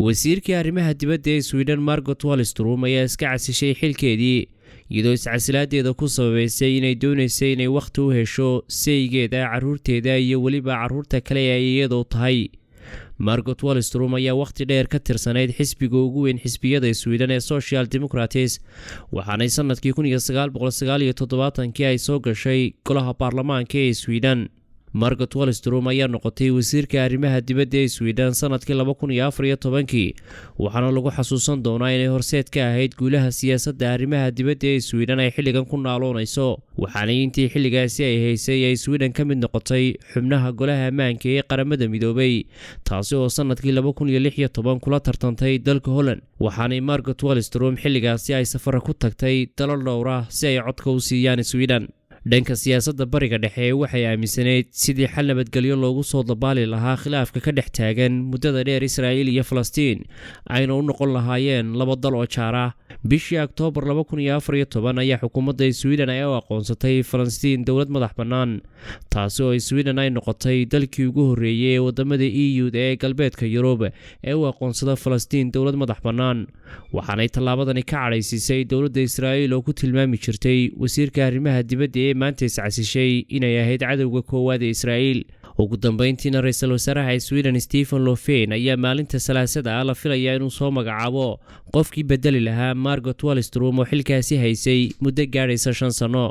wasiirkii arrimaha dibadda ee Sweden Margot Wallström ayaa iska casishay xilkeedii iyadoo iscasilaadeeda ku sababaysay inay doonaysay inay waqti u hesho saygeeda, carruurteeda iyo weliba carruurta kale ee iyadoo tahay. Margot Wallström ayaa waqti dheer ka tirsanayd xisbiga ugu weyn xisbiyada Sweden ee Social Democrats, waxaana sanadkii 1979 ay soo gashay golaha baarlamaanka ee Sweden. Margot Wallström ayaa noqotay wasiirka arrimaha dibadda ee Sweden sanadkii 2014, waxaana lagu xasuusan doonaa inay horseed ka ahayd guulaha siyaasadda arrimaha dibadda ee Sweden ay xilligan ku naaloonayso. waxaana intii xilligaasi ay haysay ay Sweden ka mid noqotay xubnaha golaha ammaanka ee qaramada midoobay, taasi oo sanadkii 2016 kula tartantay dalka Holland. waxaana Margot Wallström xilligaasi ay safar ku tagtay dalal dhowr ah si ay codka u siiyaan Sweden. dhanka siyaasadda bariga dhexe waxay aaminsanayd sidii xal nabadgelyo loogu soo dabaali lahaa khilaafka ka dhex taagan muddada dheer Israa'iil iyo Falastiin ayna u noqon lahaayeen laba dal oo jaar ah. bishii Oktoobar 2014 ayaa xukuumadda Sweden ay u aqoonsatay Falastiin dowlad madax bannaan, taasi oo Sweden ay noqotay dalkii ugu horreeyay ee wadamada EU ee galbeedka Yurub ee u aqoonsada Falastiin dowlad madax bannaan. waxaanay tallaabadani ka cadhaysisay dowladda Israa'iil oo ku tilmaami jirtay wasiirka arrimaha dibadda ee maanta iscasishay inay ahayd cadowga koowaad ee Israa'iil. ugu dambeyntiina ra'iisul wasaaraha Sweden Stefan Löfven ayaa maalinta Salaasada la filayaa inuu soo magacaabo qofkii bedeli lahaa Margot Wallström oo xilkaasi haysay muddo gaadhaysa 5 sano.